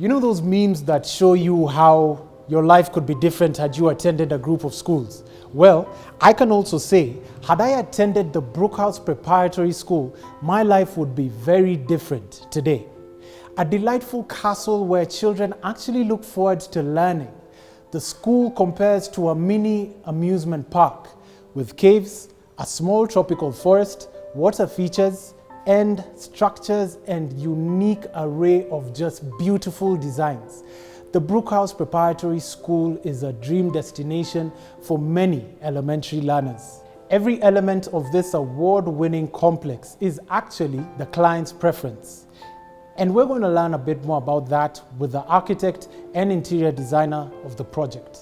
You know those memes that show you how your life could be different had you attended a group of schools? Well, I can also say, had I attended the BrookHouse Preparatory School, my life would be very different today. A delightful castle where children actually look forward to learning. The school compares to a mini amusement park with caves, a small tropical forest, water features, and structures and unique array of just beautiful designs. The BrookHouse Preparatory School is a dream destination for many elementary learners. Every element of this award-winning complex is actually the client's preference. And we're going to learn a bit more about that with the architect and interior designer of the project.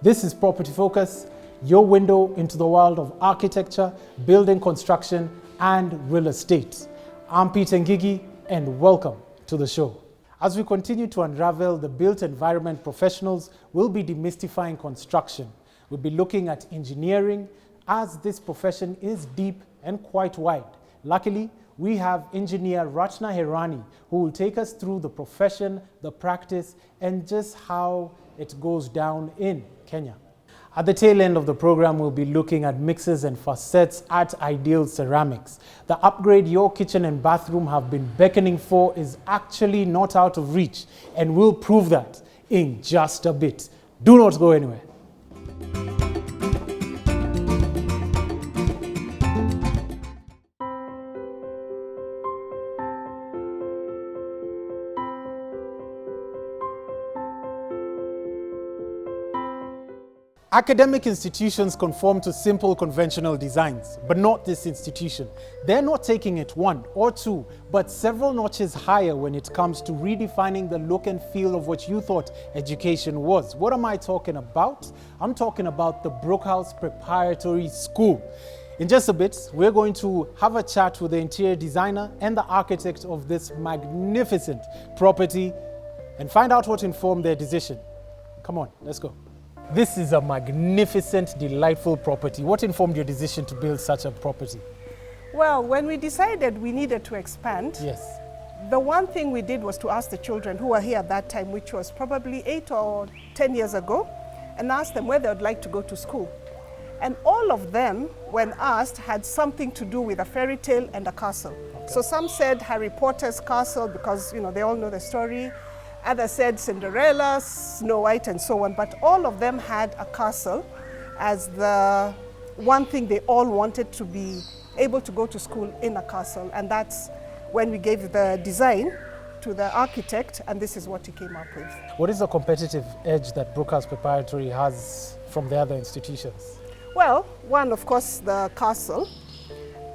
This is Property Focus, your window into the world of architecture, building construction, and real estate. I'm Peter Ngigi, and welcome to the show. As we continue to unravel the built environment professionals, we'll be demystifying construction. We'll be looking at engineering, as this profession is deep and quite wide. Luckily, we have Engineer Ratna Hirani, who will take us through the profession, the practice, and just how it goes down in Kenya. At the tail end of the program, we'll be looking at mixes and faucets at Ideal Ceramics. The upgrade your kitchen and bathroom have been beckoning for is actually not out of reach, and we'll prove that in just a bit. Do not go anywhere. Academic institutions conform to simple conventional designs, but not this institution. They're not taking it one or two, but several notches higher when it comes to redefining the look and feel of what you thought education was. What am I talking about? I'm talking about the BrookHouse Preparatory School. In just a bit, we're going to have a chat with the interior designer and the architect of this magnificent property and find out what informed their decision. Come on, let's go. This is a magnificent, delightful property. What informed your decision to build such a property? Well, when we decided we needed to expand, Yes. the one thing we did was to ask the children who were here at that time, which was probably 8 or 10 years ago, and ask them where they would like to go to school. And all of them, when asked, had something to do with a fairy tale and a castle. Okay. So some said Harry Potter's castle because, they all know the story. Others said Cinderella, Snow White, and so on. But all of them had a castle as the one thing they all wanted to be able to go to school in a castle. And that's when we gave the design to the architect, and this is what he came up with. What is the competitive edge that BrookHouse Preparatory has from the other institutions? Well, one, of course, the castle.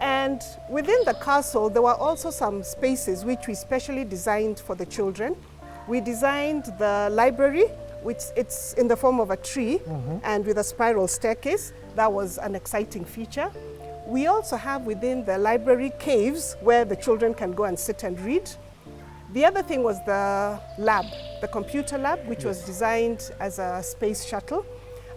And within the castle, there were also some spaces which we specially designed for the children. We designed the library, which it's in the form of a tree and with a spiral staircase. That was an exciting feature. We also have within the library caves where the children can go and sit and read. The other thing was the lab, the computer lab, which was designed as a space shuttle.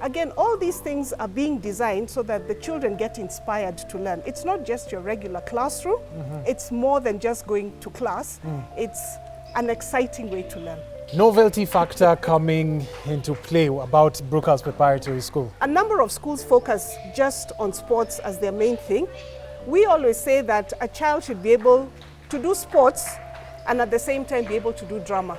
Again, all these things are being designed so that the children get inspired to learn. It's not just your regular classroom. It's more than just going to class. It's an exciting way to learn. Novelty factor coming into play about BrookHouse Preparatory School. A number of schools focus just on sports as their main thing. We always say that a child should be able to do sports and at the same time be able to do drama,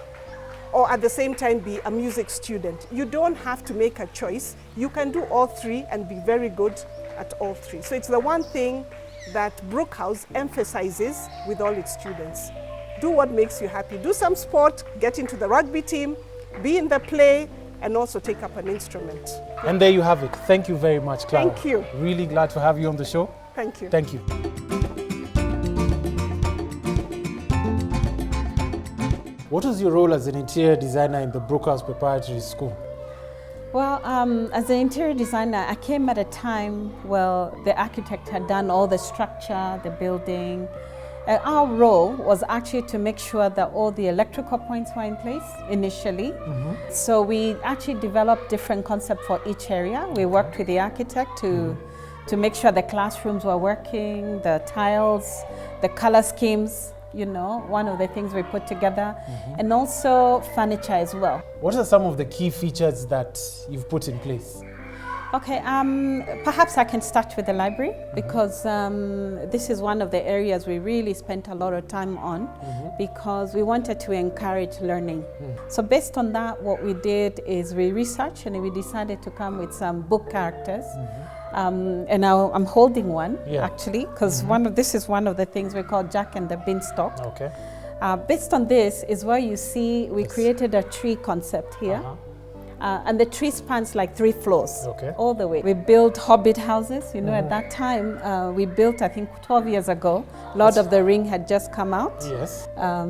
or at the same time be a music student. You don't have to make a choice. You can do all three and be very good at all three. So it's the one thing that BrookHouse emphasizes with all its students. Do what makes you happy. Do some sport, get into the rugby team, be in the play, and also take up an instrument. And there you have it. Thank you very much, Clara. Thank you. Really glad to have you on the show. Thank you. Thank you. What was your role as an interior designer in the BrookHouse Preparatory School? Well, as an interior designer, I came at a time where the architect had done all the structure, the building. Our role was actually to make sure that all the electrical points were in place initially. So we actually developed different concepts for each area. We worked with the architect to make sure the classrooms were working, the tiles, the color schemes. one of the things we put together, and also furniture as well. What are some of the key features that you've put in place? Okay, perhaps I can start with the library, because this is one of the areas we really spent a lot of time on, because we wanted to encourage learning. So based on that, what we did is we researched and we decided to come with some book characters. And now I'm holding one, actually, because this is one of the things we call Jack and the Beanstalk. Okay. Based on this is where you see we created a tree concept here. And the tree spans like 3 floors, all the way. We built hobbit houses, at that time we built, I think 12 years ago, Lord of the Ring had just come out. Yes.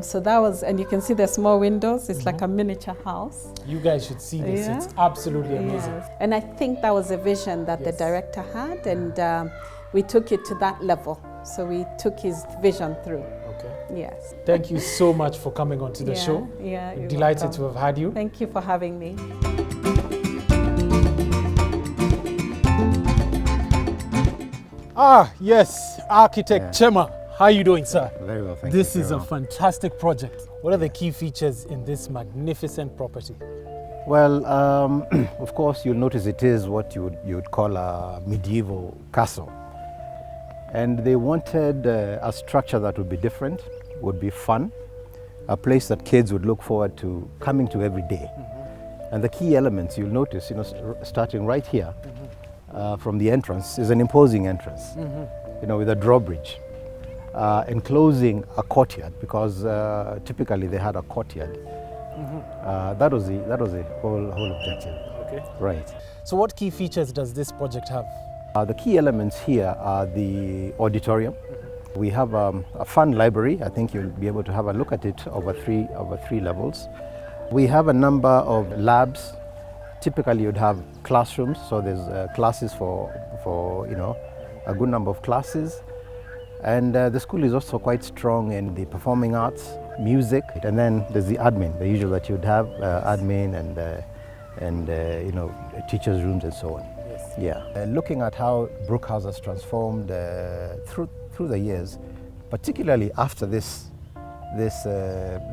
So that was, and you can see the small windows, it's like a miniature house. You guys should see this, it's absolutely amazing. Yes. And I think that was a vision that the director had, and we took it to that level. So we took his vision through. Okay. Yes. Thank you so much for coming onto the show. You're delighted welcome. to have had you. Thank you for having me. Yes, Architect Chema. How are you doing, sir? Very well, thank you. This is a fantastic project. What are the key features in this magnificent property? Well, of course, you'll notice it is what you would call a medieval castle. And they wanted a structure that would be different, would be fun, a place that kids would look forward to coming to every day. And the key elements you'll notice, starting right here, from the entrance is an imposing entrance, with a drawbridge, enclosing a courtyard, because typically they had a courtyard. That was the whole objective. Okay. Right. So what key features does this project have? The key elements here are the auditorium. We have a fun library. I think you'll be able to have a look at it over three levels. We have a number of labs. Typically, you'd have classrooms, so there's classes for a good number of classes. And the school is also quite strong in the performing arts, music, and then there's the admin, the usual that you'd have, admin and teachers' rooms and so on. Yes. Yeah. Looking at how BrookHouse has transformed through the years, particularly after this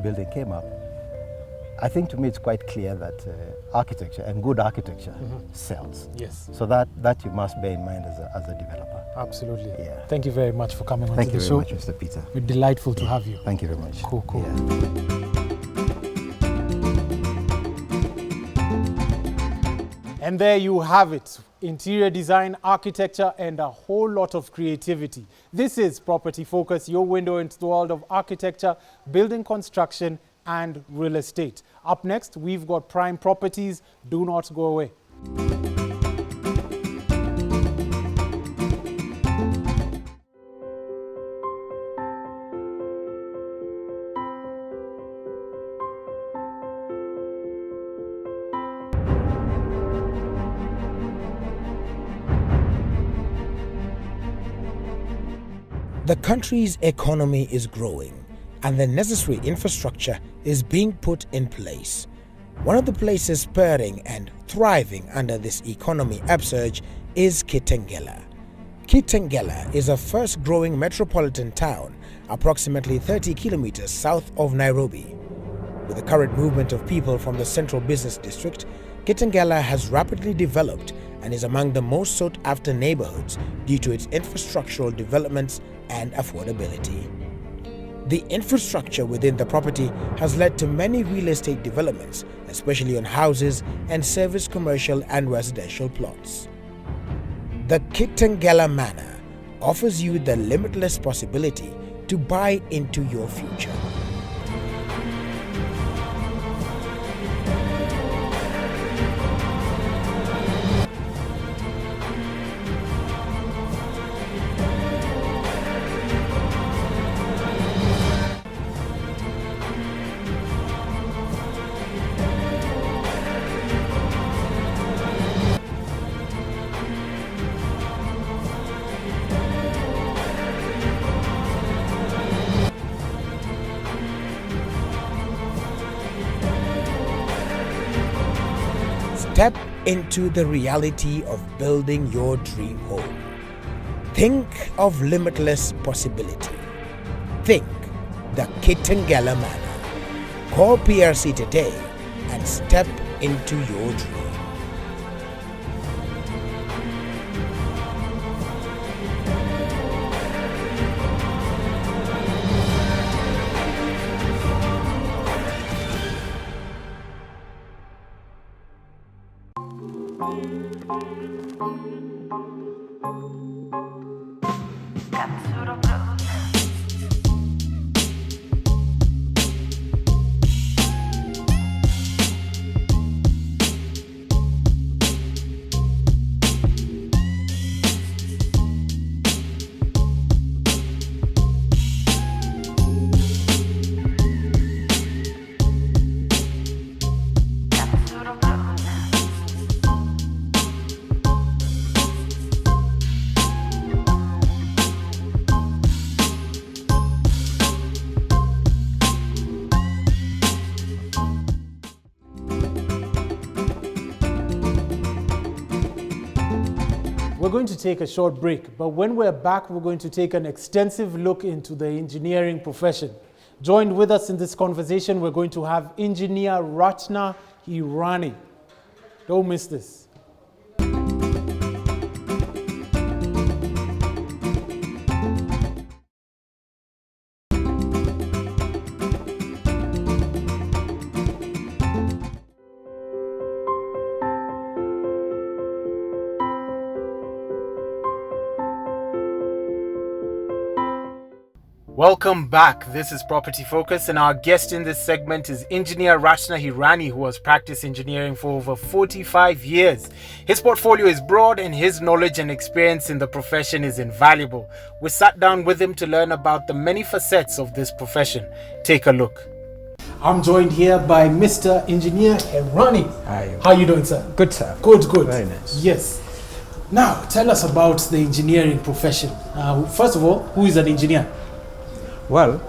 building came up, I think to me it's quite clear that architecture and good architecture sells. Yes. So that you must bear in mind as a developer. Absolutely. Yeah. Thank you very much for coming on to the show. Thank you very much, Mr. Peter. We're delightful to have you. Thank you very much. Cool. Yeah. And there you have it. Interior design, architecture, and a whole lot of creativity. This is Property Focus, your window into the world of architecture, building construction, and real estate. Up next, we've got prime properties. Do not go away. The country's economy is growing and the necessary infrastructure is being put in place. One of the places spurring and thriving under this economy upsurge is Kitten, Gala. Kitten, Gala is a first growing metropolitan town approximately 30 kilometers south of Nairobi. With the current movement of people from the central business district, Kitten, Gala has rapidly developed and is among the most sought after neighborhoods due to its infrastructural developments and affordability. The infrastructure within the property has led to many real estate developments, especially on houses and service commercial and residential plots. The Kitten Gala Manor offers you the limitless possibility to buy into your future. Step into the reality of building your dream home. Think of limitless possibility. Think the Kitten Gala Manor. Call PRC today and step into your dream. We're going to take a short break, but when we're back, we're going to take an extensive look into the engineering profession. Joined with us in this conversation, we're going to have Engineer Ratna Hirani. Don't miss this. Welcome back. This is Property Focus, and our guest in this segment is Engineer Ratna Hirani, who has practiced engineering for over 45 years. His portfolio is broad, and his knowledge and experience in the profession is invaluable. We sat down with him to learn about the many facets of this profession. Take a look. I'm joined here by Mr. Engineer Hirani. Hi. How are you doing, sir? Good, sir. Good. Very nice. Yes. Now, tell us about the engineering profession. First of all, who is an engineer? Well,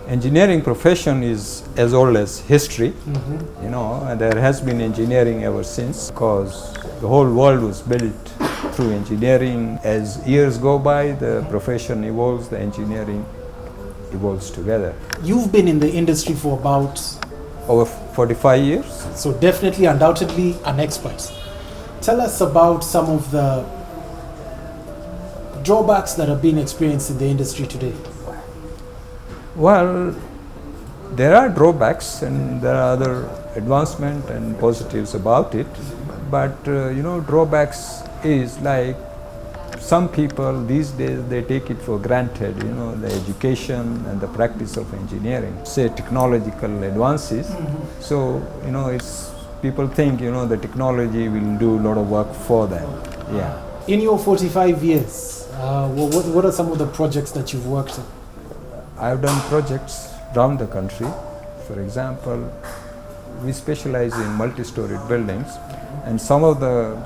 engineering profession is as old as history, you know, and there has been engineering ever since, because the whole world was built through engineering. As years go by, the profession evolves, the engineering evolves together. You've been in the industry for about Over 45 years. So definitely, undoubtedly, an expert. Tell us about some of the drawbacks that are being experienced in the industry today. Well, there are drawbacks and there are other advancement and positives about it, but you know, drawbacks is like some people these days they take it for granted, you know, the education and the practice of engineering, say technological advances. So, you know, it's people think, you know, the technology will do a lot of work for them. Yeah. In your 45 years, what are some of the projects that you've worked on? I've done projects around the country. For example, we specialize in multi-storied buildings, and some of the,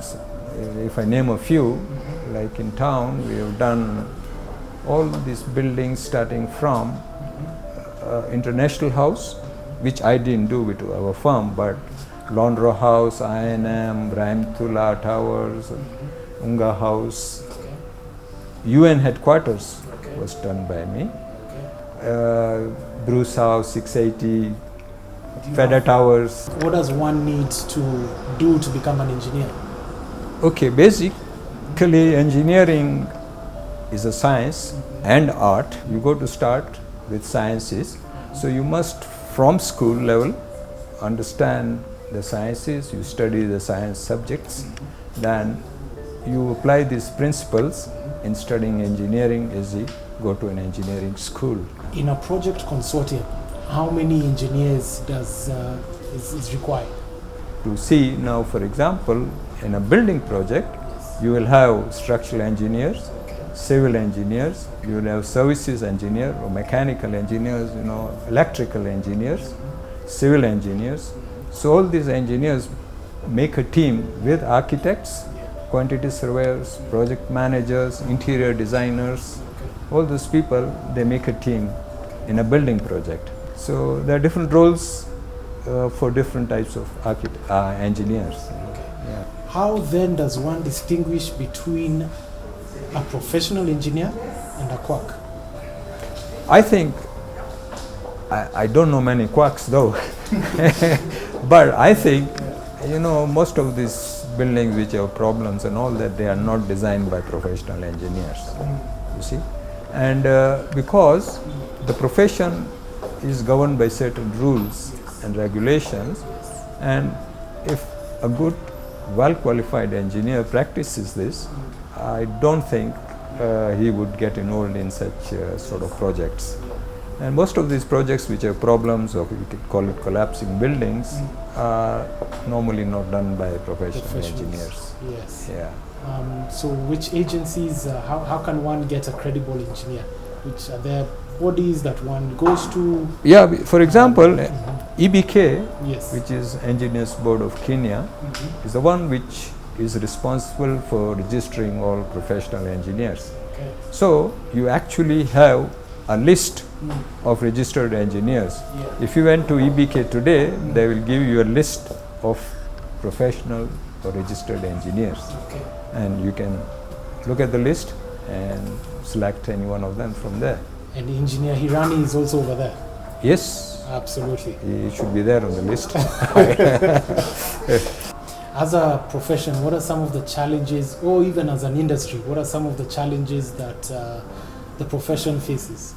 if I name a few, like in town, we have done all these buildings starting from International House, which I didn't do with our firm, but Laundro House, INM, Rahimtullah Towers, Unga House, UN headquarters was done by me. Brewhouse 680, Feather Towers. What does one need to do to become an engineer? Okay, basically engineering is a science and art. You go to start with sciences, so you must from school level understand the sciences, you study the science subjects, then you apply these principles in studying engineering as you go to an engineering school. In a project consortium, how many engineers is required? To see now, for example, in a building project, you will have structural engineers, civil engineers, you will have services engineer or mechanical engineers, you know, electrical engineers, civil engineers. So all these engineers make a team with architects, quantity surveyors, project managers, interior designers. All those people, they make a team in a building project. So there are different roles for different types of engineers. Yeah. How then does one distinguish between a professional engineer and a quack? I think I don't know many quacks though, but I think, you know, most of these buildings which have problems and all that, they are not designed by professional engineers, you see. And because the profession is governed by certain rules and regulations, and if a good, well-qualified engineer practices this, I don't think he would get involved in such sort of projects. And most of these projects which have problems, or we could call it collapsing buildings, are normally not done by professional engineers. Yes. Yeah. So which agencies, how can one get a credible engineer? Which are there bodies that one goes to? Yeah, for example, EBK, Yes. which is Engineers Board of Kenya, is the one which is responsible for registering all professional engineers. Okay. So you actually have a list of registered engineers. Yeah. If you went to EBK today, they will give you a list of professional or registered engineers, Okay. and you can look at the list and select any one of them from there. And Engineer Hirani is also over there. Yes, Absolutely. he should be there on the list. As a profession, what are some of the challenges, or even as an industry, what are some of the challenges that the profession faces?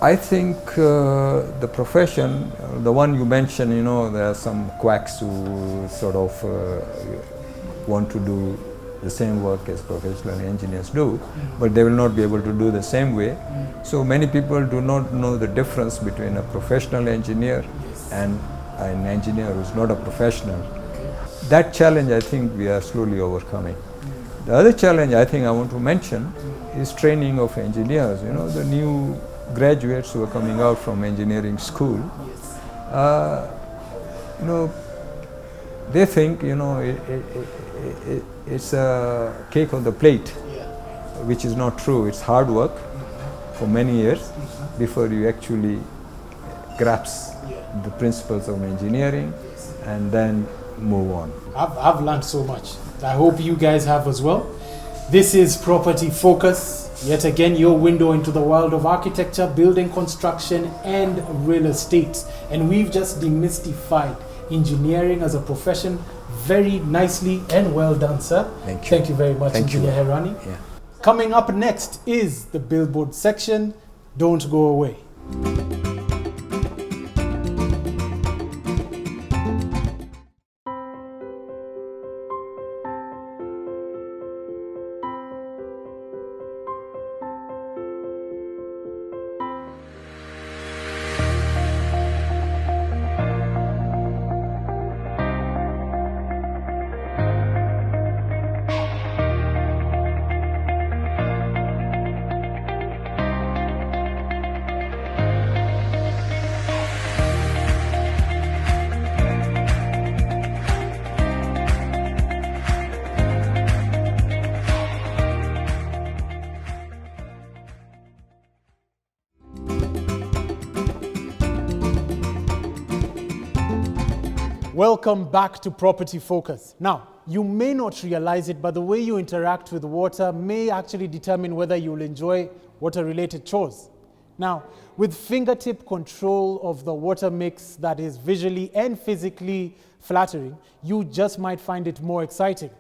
I think the profession, the one you mentioned, you know, there are some quacks who sort of want to do the same work as professional engineers do, but they will not be able to do the same way. So many people do not know the difference between a professional engineer and an engineer who's not a professional. That challenge, I think, we are slowly overcoming. The other challenge I think I want to mention is training of engineers. You know, the new graduates who are coming out from engineering school, you know, they think, you know, it's a cake on the plate, which is not true. It's hard work for many years before you actually grasp the principles of engineering and then move on. I've learned so much. I hope you guys have as well. This is Property Focus. Yet again, your window into the world of architecture, building construction, and real estate. And we've just demystified engineering as a profession very nicely, and well done, sir. Thank you. Thank you very much, Thank you. Engineer Hirani. Yeah. Coming up next is the billboard section. Don't go away. Welcome back to Property Focus. Now, you may not realize it, but the way you interact with water may actually determine whether you'll enjoy water-related chores. Now, with fingertip control of the water mix that is visually and physically flattering, you just might find it more exciting.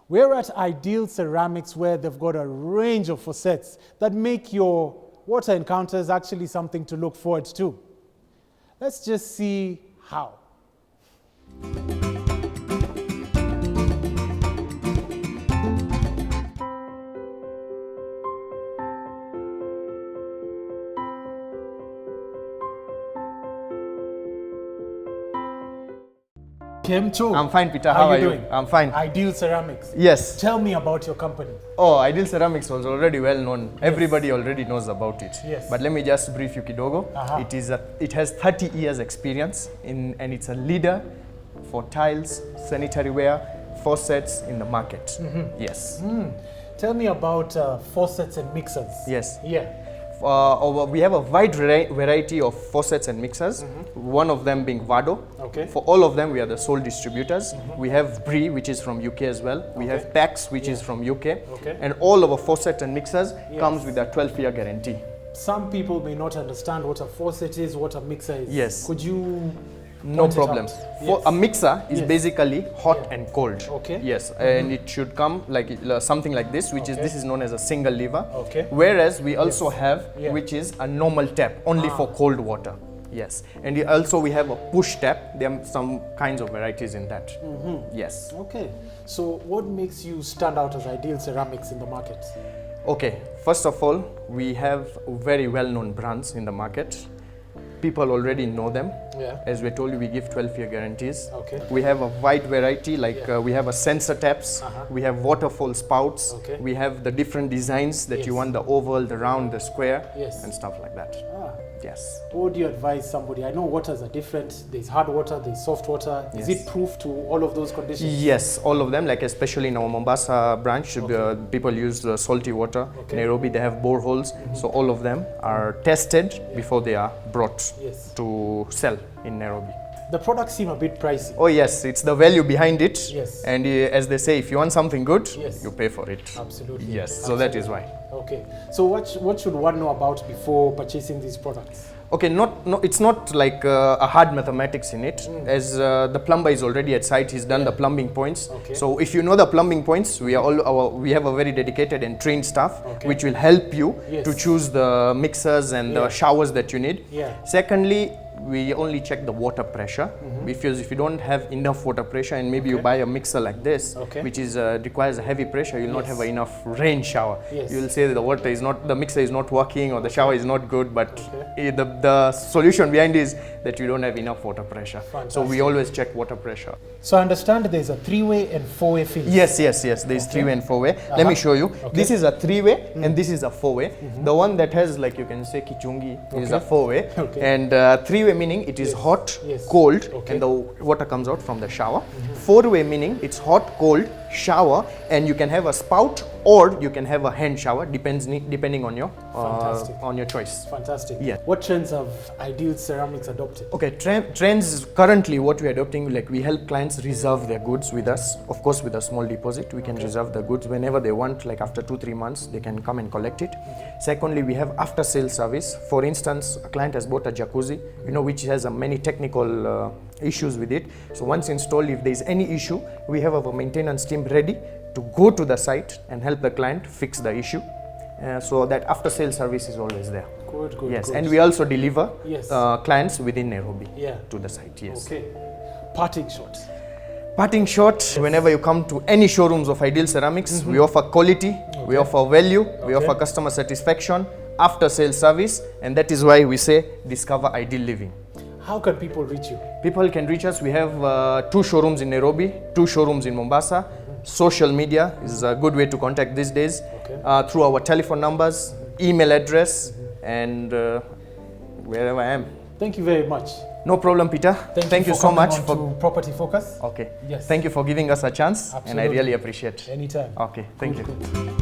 We're at Ideal Ceramics, where they've got a range of faucets that make your water encounters actually something to look forward to. Let's just see how. Kemcho. I'm fine, Peter. How are you? doing? I'm fine. Ideal Ceramics. Yes. Tell me about your company. Oh, Ideal Ceramics was already well known. Everybody already knows about it. Yes. But let me just brief you kidogo. It has 30 years experience and it's a leader for tiles, sanitary ware, faucets in the market. Yes. Tell me about faucets and mixers. Yes. Yeah. We have a wide variety of faucets and mixers, one of them being Vado. Okay. For all of them, we are the sole distributors. We have Brie, which is from UK as well. We have Pax, which is from UK. Okay. And all of our faucets and mixers comes with a 12-year guarantee. some people may not understand what a faucet is, what a mixer is. Yes. Could you No point it problem. out? For Yes. a mixer is Yes. basically hot Yeah. and cold. Okay. Yes, and it should come like something like this, which is Okay. this is known as a single lever. Okay. Whereas we also Yes. have Yeah. which is a normal tap only for cold water. Yes, and also we have a push tap. There are some kinds of varieties in that. Yes. Okay. So what makes you stand out as Ideal Ceramics in the market? Okay, first of all, we have very well-known brands in the market. People already know them. Yeah. As we told you, we give 12-year guarantees. Okay. We have a wide variety, like Yeah. we have a sensor taps, we have waterfall spouts, Okay. we have the different designs that you Yes. want, the oval, the round, the square, Yes. and stuff like that. Ah. Yes. What would you advise somebody? I know waters are different. There's hard water, there's soft water. Is Yes. it proof to all of those conditions? Yes, all of them, like especially in our Mombasa branch, people use salty water. Okay. Nairobi, they have boreholes. So all of them are tested before they are brought Yes. to sell in Nairobi. The products seem a bit pricey. Oh yes, it's the value behind it. Yes. And as they say, if you want something good, Yes. you pay for it. Absolutely. Yes, so that is why. Okay. So what should one know about before purchasing these products? Okay, it's not like a hard mathematics in it, as the plumber is already at site. He's done the plumbing points. Okay. So if you know the plumbing points, we have a very dedicated and trained staff, Okay. which will help you Yes. to choose the mixers and Yeah. the showers that you need. Yeah. Secondly, we only check the water pressure. If you don't have enough water pressure, and maybe you buy a mixer like this, Okay. which is requires a heavy pressure, you'll not Yes. have enough rain shower. Yes. You'll say that the mixer is not working or the shower is not good, but Okay. the solution behind is that you don't have enough water pressure. So Fantastic. we always check water pressure. So I understand there's a 3-way and 4-way finish. Yes. There's 3-way and 4-way. Let me show you. This is a 3-way and this is a 4-way. The one that has, like you can say, kichungi is a 4-way. Okay. And 3-way meaning it is hot, Yes. cold, Okay. and the water comes out from the shower. 4-way meaning it's hot, cold, shower, and you can have a spout or you can have a hand shower, depending on your Fantastic. on your choice. Fantastic. Yeah. What trends have Ideal Ceramics adopted? Okay, trends currently what we're adopting, like we help clients reserve their goods with us. Of course, with a small deposit, we can reserve the goods whenever they want, like after 2-3 months, they can come and collect it. Secondly, we have after sale service. For instance, a client has bought a jacuzzi, which has many technical issues with it. So once installed, if there is any issue, we have our maintenance team ready to go to the site and help the client fix the issue. So that after sale service is always there. Good. Yes, good. and we also deliver Yes. clients within Nairobi Yeah. to the site. Yes. Okay. Parting shot. Parting shot, whenever you come to any showrooms of Ideal Ceramics, we offer quality, we offer value, we offer customer satisfaction, after sales service, and that is why we say discover ideal living. How can people reach you? People can reach us. We have 2 showrooms in Nairobi, 2 showrooms in Mombasa. Social media is a good way to contact these days, through our telephone numbers, email address, and wherever I am. Thank you very much. No problem, Peter. Thank you for so coming much on for. to Property Focus. Okay. Yes. Thank you for giving us a chance, and I Absolutely. really appreciate. Anytime. Okay. Thank you. Good.